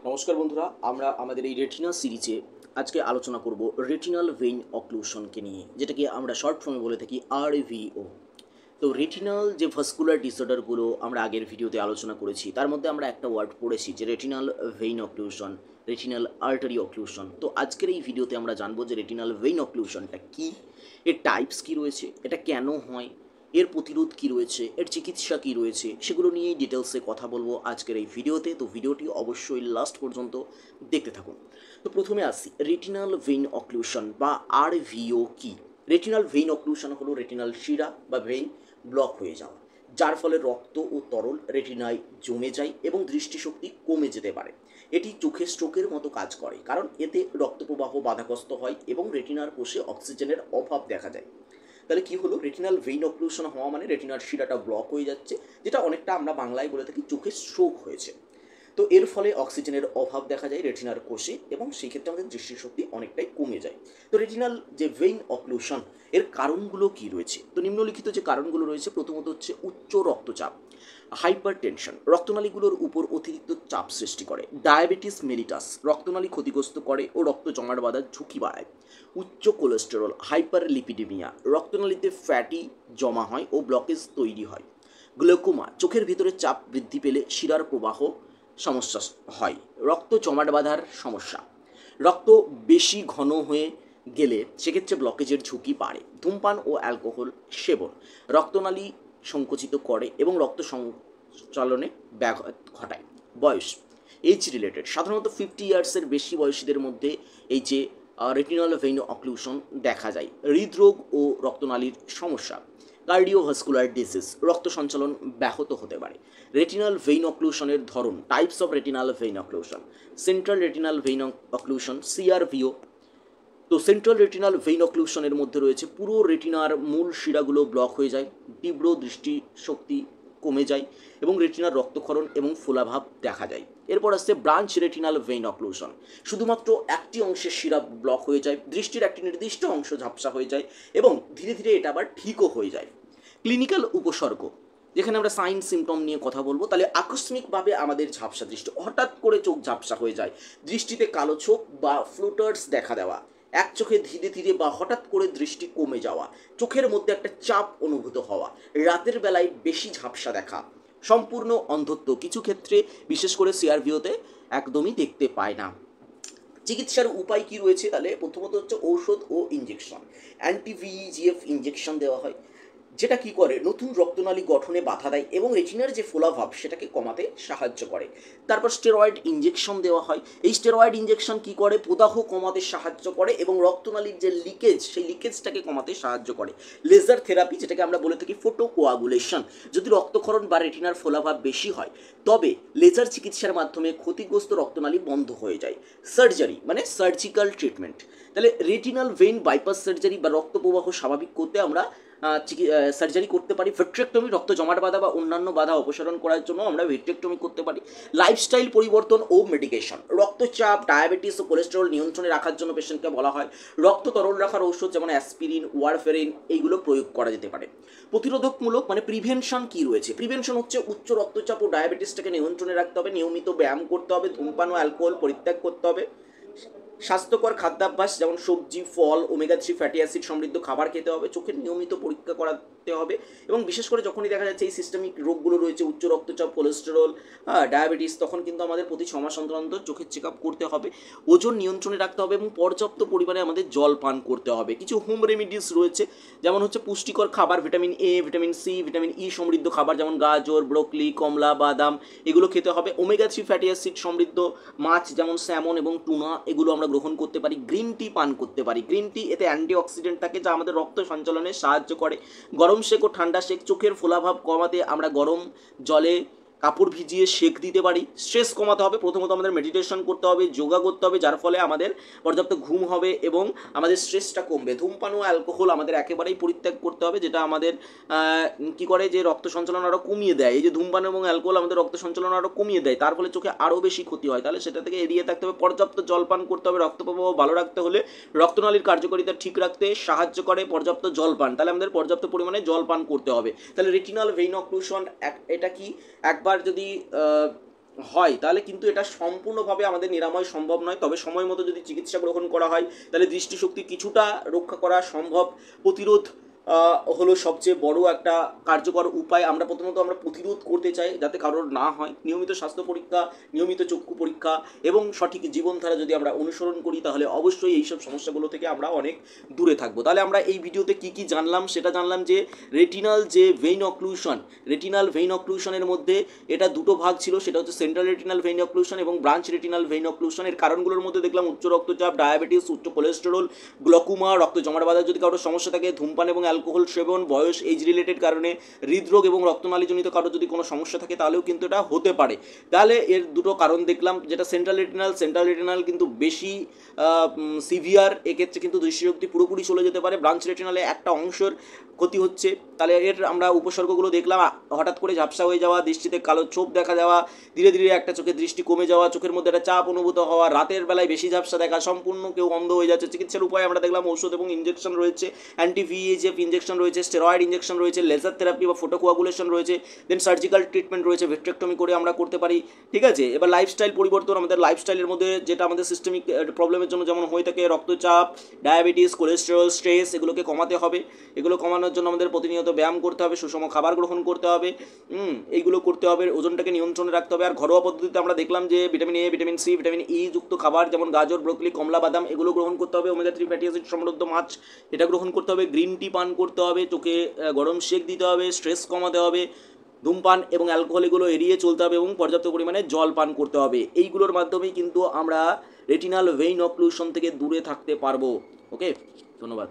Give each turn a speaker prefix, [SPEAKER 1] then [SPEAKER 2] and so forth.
[SPEAKER 1] নমস্কার বন্ধুরা, আমরা আমাদের এই রেটিনা সিরিজে আজকে আলোচনা করব রেটিনাল ভেইন অক্লুশনকে নিয়ে, যেটাকে আমরা শর্ট ফর্মে বলে থাকি RVO। তো রেটিনাল যে ভাস্কুলার ডিসঅর্ডারগুলো আমরা আগের ভিডিওতে আলোচনা করেছি, তার মধ্যে আমরা একটা ওয়ার্ড পড়েছি যে retinal vein occlusion, retinal artery occlusion. তো আজকের এই ভিডিওতে আমরা জানবো যে রেটিনাল ভেইন অক্লুশনটা কী, এর টাইপস কী রয়েছে, এটা কেন হয়, এর প্রতিরোধ কী রয়েছে, এর চিকিৎসা কী রয়েছে, সেগুলো নিয়েই ডিটেলসে কথা বলবো আজকের এই ভিডিওতে। তো ভিডিওটি অবশ্যই লাস্ট পর্যন্ত দেখতে থাকুন। তো প্রথমে আসি, রেটিনাল ভেইন অক্লুশন বা RVO কী। রেটিনাল ভেইন অক্লুশন হলো রেটিনাল শিরা বা ভেইন ব্লক হয়ে যাওয়া, যার ফলে রক্ত ও তরল রেটিনায় জমে যায় এবং দৃষ্টিশক্তি কমে যেতে পারে। এটি চোখে স্ট্রোকের মতো কাজ করে, কারণ এতে রক্তপ্রবাহ বাধাগ্রস্ত হয় এবং রেটিনার কোষে অক্সিজেনের অভাব দেখা যায়। তাহলে কি হলো, রেটিনাল ভেইন অক্লুশন হওয়া মানে রেটিনার শিরাটা ব্লক হয়ে যাচ্ছে, যেটা অনেকটা আমরা বাংলায় বলে থাকি চোখে স্ট্রোক হয়েছে। তো এর ফলে অক্সিজেনের অভাব দেখা যায় রেটিনার কোষে এবং সেই ক্ষেত্রে আমাদের দৃষ্টিশক্তি অনেকটাই কমে যায়। তো রেটিনাল যে ভেইন অক্লুশন, এর কারণগুলো কি রয়েছে? তো নিম্নলিখিত যে কারণগুলো রয়েছে, প্রথমত হচ্ছে উচ্চ রক্তচাপ, হাইপার টেনশন, রক্তনালীগুলোর উপর অতিরিক্ত চাপ সৃষ্টি করে। ডায়াবেটিস মেলিটাস, রক্তনালী ক্ষতিগ্রস্ত করে ও রক্ত জমাট বাঁধার ঝুঁকি বাড়ায়। উচ্চ কোলেস্টেরল, হাইপার লিপিডেমিয়া, রক্তনালীতে ফ্যাটি জমা হয় ও ব্লকেজ তৈরি হয়। গ্লোকোমা, চোখের ভিতরে চাপ বৃদ্ধি পেলে শিরার প্রবাহ সমস্যা হয়। রক্ত জমাট বাঁধার সমস্যা, রক্ত বেশি ঘন হয়ে গেলে সেক্ষেত্রে ব্লকেজের ঝুঁকি বাড়ে। ধূমপান ও অ্যালকোহল সেবন রক্তনালী সংকুচিত করে এবং রক্ত সঞ্চালনে ব্যাঘাত ঘটায়। বয়স, এজ রিলেটেড, সাধারণত 50 ইয়ার্সের বেশি বয়সীদের মধ্যে এই যে রেটিনাল ভেইন অক্লুশন দেখা যায়। হৃদরোগ ও রক্তনালীর সমস্যা, কার্ডিওভাস্কুলার ডিজিজ, রক্ত সঞ্চালন ব্যাহত হতে পারে। রেটিনাল ভেইন অক্লুশনের ধরন, types of retinal vein occlusion, central retinal vein occlusion CRVO। তো সেন্ট্রাল রেটিনাল ভেইন অক্লুশনের মধ্যে রয়েছে পুরো রেটিনার মূল শিরাগুলো ব্লক হয়ে যায়, তীব্র দৃষ্টিশক্তি কমে যায় এবং রেটিনার রক্তক্ষরণ এবং ফোলাভাব দেখা যায়। এরপর আসছে ব্রাঞ্চ রেটিনাল ভেইন অক্লুশন, শুধুমাত্র একটি অংশের শিরা ব্লক হয়ে যায়, দৃষ্টির একটি নির্দিষ্ট অংশ ঝাপসা হয়ে যায় এবং ধীরে ধীরে এটা আবার ঠিকও হয়ে যায়। ক্লিনিক্যাল উপসর্গ, যেখানে আমরা সাইন সিমটম নিয়ে কথা বলবো, তাহলে আকস্মিকভাবে আমাদের ঝাপসা দৃষ্টি, হঠাৎ করে চোখ ঝাপসা হয়ে যায়, দৃষ্টিতে কালো চোখ বা ফ্লুটার্স দেখা দেওয়া, এক চোখে ধীরে ধীরে বা হঠাৎ করে দৃষ্টি কমে যাওয়া, চোখের মধ্যে একটা চাপ অনুভূত হওয়া, রাতের বেলায় বেশি ঝাপসা দেখা, সম্পূর্ণ অন্ধত্ব কিছু ক্ষেত্রে, বিশেষ করে CRVOতে একদমই দেখতে পায় না। চিকিৎসার উপায় কি রয়েছে? তাহলে প্রথমত হচ্ছে ঔষধ ও ইঞ্জেকশন। অ্যান্টি-VEGF ইঞ্জেকশন দেওয়া হয়, যেটা কি করে নতুন রক্তনালী গঠনে বাধা দেয় এবং রেটিনার যে ফোলাভাব সেটাকে কমাতে সাহায্য করে। তারপর স্টেরয়েড ইঞ্জেকশন দেওয়া হয়। এই স্টেরয়েড ইঞ্জেকশন কি করে, প্রদাহ কমাতে সাহায্য করে এবং রক্তনালীর যে লিকেজ সেই লিকেজটাকে কমাতে সাহায্য করে। লেজার থেরাপি, যেটাকে আমরা বলে থাকি ফোটোকোয়াগুলেশন, যদি রক্তক্ষরণ বা রেটিনার ফোলাভাব বেশি হয় তবে লেজার চিকিৎসার মাধ্যমে ক্ষতিগ্রস্ত রক্তনালী বন্ধ হয়ে যায়। সার্জারি মানে সার্জিক্যাল ট্রিটমেন্ট, তাহলে রেটিনাল ভেইন বাইপাস সার্জারি বা রক্ত প্রবাহ স্বাভাবিক করতে আমরা সার্জারি করতে পারি। ভিট্রেক্টমি, রক্ত জমাট বাঁধা বা অন্যান্য বাধা অপসারণ করার জন্য আমরা ভিট্রেক্টমি করতে পারি। লাইফস্টাইল পরিবর্তন ও মেডিকেশন, রক্তচাপ, ডায়াবেটিস ও কোলেস্টেরল নিয়ন্ত্রণে রাখার জন্য পেশেন্টকে বলা হয় রক্ত তরল রাখার ঔষধ যেমন অ্যাসপিরিন, ওয়ারফেরিন, এইগুলো প্রয়োগ করা যেতে পারে। প্রতিরোধকমূলক মানে প্রিভেনশন কি রয়েছে? প্রিভেনশন হচ্ছে উচ্চ রক্তচাপ ও ডায়াবেটিসটাকে নিয়ন্ত্রণে রাখতে হবে, নিয়মিত ব্যায়াম করতে হবে, ধূমপান ও অ্যালকোহল পরিত্যাগ করতে হবে, স্বাস্থ্যকর খাদ্যাভ্যাস যেমন সবজি, ফল, ওমেগা 3 ফ্যাটি অ্যাসিড সমৃদ্ধ খাবার খেতে হবে, চোখের নিয়মিত পরীক্ষা করাতে হবে এবং বিশেষ করে যখনই দেখা যাচ্ছে এই সিস্টেমিক রোগগুলো রয়েছে, উচ্চ রক্তচাপ, কোলেস্টেরল, ডায়াবেটিস, তখন কিন্তু আমাদের প্রতি 6 মাস অন্তর অন্তর চোখের চেক আপ করতে হবে। ওজন নিয়ন্ত্রণে রাখতে হবে এবং পর্যাপ্ত পরিমাণে আমাদের জল পান করতে হবে। কিছু হোম রেমিডিস রয়েছে, যেমন হচ্ছে পুষ্টিকর খাবার, vitamin A, vitamin C, vitamin E সমৃদ্ধ খাবার যেমন গাজর, ব্রোকলি, কমলা, বাদাম, এগুলো খেতে হবে। ওমেগা 3 ফ্যাটি অ্যাসিড সমৃদ্ধ মাছ যেমন স্যামন এবং টুনা, এগুলো আমরা গ্রহণ করতে পারি। গ্রিন টি পান করতে পারি। গ্রিন টি, এতে অ্যান্টিঅক্সিডেন্ট থাকে যা আমাদের রক্ত সঞ্চালনে সাহায্য করে। গরম শেক ও ঠান্ডা শেক, চোখের ফোলাভাব কমাতে আমরা গরম জলে কাপড় ভিজিয়ে শেক দিতে পারি। স্ট্রেস কমাতে হবে, প্রথমত আমাদের মেডিটেশন করতে হবে, যোগা করতে হবে, যার ফলে আমাদের পর্যাপ্ত ঘুম হবে এবং আমাদের স্ট্রেসটা কমবে। ধূমপান ও অ্যালকোহল আমাদের একেবারেই পরিত্যাগ করতে হবে, যেটা আমাদের কি করে যে রক্ত সঞ্চালন আরও কমিয়ে দেয়। এই যে ধূমপান এবং অ্যালকোহল আমাদের রক্ত সঞ্চালন আরও কমিয়ে দেয়, তার ফলে চোখে আরও বেশি ক্ষতি হয়, তাহলে সেটা থেকে এড়িয়ে থাকতে হবে। পর্যাপ্ত জলপান করতে হবে, রক্ত প্রবাহ ভালো রাখতে হলে রক্তনালীর কার্যকারিতা ঠিক রাখতে সাহায্য করে পর্যাপ্ত জলপান, তাহলে আমাদের পর্যাপ্ত পরিমাণে জলপান করতে হবে। তাহলে রেটিনাল ভেইন অক্লুশন এটা কি, একবার যদি হয়, তাহলে কিন্তু এটা সম্পূর্ণভাবে আমাদের নিরাময় সম্ভব নয়। তবে সময় মতো যদি চিকিৎসা গ্রহণ করা হয় তাহলে দৃষ্টিশক্তি কিছুটা রক্ষা করা সম্ভব। প্রতিরোধ হলো সবচেয়ে বড় একটা কার্যকর উপায়। আমরা প্রতিরোধ করতে চাই যাতে কারোর না হয়। নিয়মিত স্বাস্থ্য পরীক্ষা, নিয়মিত চক্ষু পরীক্ষা এবং সঠিক জীবনধারা যদি আমরা অনুসরণ করি তাহলে অবশ্যই এইসব সমস্যাগুলো থেকে আমরা অনেক দূরে থাকবো। তাহলে আমরা এই ভিডিওতে কি কি জানলাম সেটা জানলাম যে রেটিনাল যে ভেইন অক্লুশন, রেটিনাল ভেইন অক্লুশনের মধ্যে এটা দুটো ভাগ ছিল, সেটা হচ্ছে সেন্ট্রাল রেটিনাল ভেইন অক্লুশন এবং ব্রাঞ্চ রেটিনাল ভেইন অক্লুশন। এর কারণগুলোর মধ্যে দেখলাম উচ্চ রক্তচাপ, ডায়াবেটিস, উচ্চ কোলেস্টেরল, গ্লকুমা, রক্ত জমাট বাঁধার যদি কারোর সমস্যা থাকে, ধূমপান এবং অ্যালকোহল সেবন, বয়স, এজ রিলেটেড কারণে, হৃদরোগ এবং রক্তনালীজনিত কারোর যদি কোনো সমস্যা থাকে তাহলেও কিন্তু এটা হতে পারে। তাহলে এর দুটো কারণ দেখলাম, যেটা সেন্ট্রাল রেটিনাল কিন্তু বেশি সিভিয়ার, এক্ষেত্রে কিন্তু দৃষ্টিশক্তি পুরোপুরি চলে যেতে পারে। ব্রাঞ্চ রেটিনালে একটা অংশের ক্ষতি হচ্ছে। তাহলে এর আমরা উপসর্গগুলো দেখলাম, হঠাৎ করে ঝাপসা হয়ে যাওয়া, দৃষ্টিতে কালো ছোপ দেখা যাওয়া, ধীরে ধীরে একটা চোখের দৃষ্টি কমে যাওয়া, চোখের মধ্যে একটা চাপ অনুভূত হওয়া, রাতের বেলায় বেশি ঝাপসা দেখা, সম্পূর্ণ কেউ অন্ধ হয়ে যাচ্ছে। চিকিৎসার উপায় আমরা দেখলাম ঔষধ এবং ইঞ্জেকশন রয়েছে, অ্যান্টি ভিএইচএফ ইঞ্জেকশন রয়েছে, স্টেরয়েড ইঞ্জেকশন রয়েছে, লেজার থেরাপি বা ফোটোকোয়াগুলেশন রয়েছে, দেন সার্জিক্যাল ট্রিটমেন্ট রয়েছে, ভিট্রেক্টমি করে আমরা করতে পারি। ঠিক আছে, এবার লাইফস্টাইল পরিবর্তন, আমাদের লাইফস্টাইলের মধ্যে যেটা আমাদের সিস্টেমিক প্রবলেমের জন্য যেমন হয়ে থাকে, রক্তচাপ, ডায়াবেটিস, কোলেস্টেরল, স্ট্রেস, এগুলোকে কমাতে হবে। এগুলো কমানোর জন্য আমাদের প্রতিনিয়ত ব্যায়াম করতে হবে, সুষম খাবার গ্রহণ করতে হবে, এইগুলো করতে হবে, ওজনটাকে নিয়ন্ত্রণে রাখতে হবে। আর ঘরোয়া পদ্ধতিতে আমরা দেখলাম যে vitamin A, vitamin C, vitamin E যুক্ত খাবার যেমন গাজর, ব্রোকলি, কমলা বাদাম এগুলো গ্রহণ করতে হবে। ওমেগা 3 ফ্যাটি অ্যাসিড সমৃদ্ধ মাছ এটা গ্রহণ করতে হবে। গ্রিন টি পান করতে হবে, চোখে গরম শেক দিতে হবে, স্ট্রেস কমাতে হবে, ধূমপান এবং অ্যালকোহল এগুলো এড়িয়ে চলতে হবে এবং পর্যাপ্ত পরিমাণে জল পান করতে হবে। এইগুলোর মাধ্যমেই কিন্তু আমরা রেটিনাল ভেইন অক্লুশন থেকে দূরে থাকতে পারবো। ওকে, ধন্যবাদ।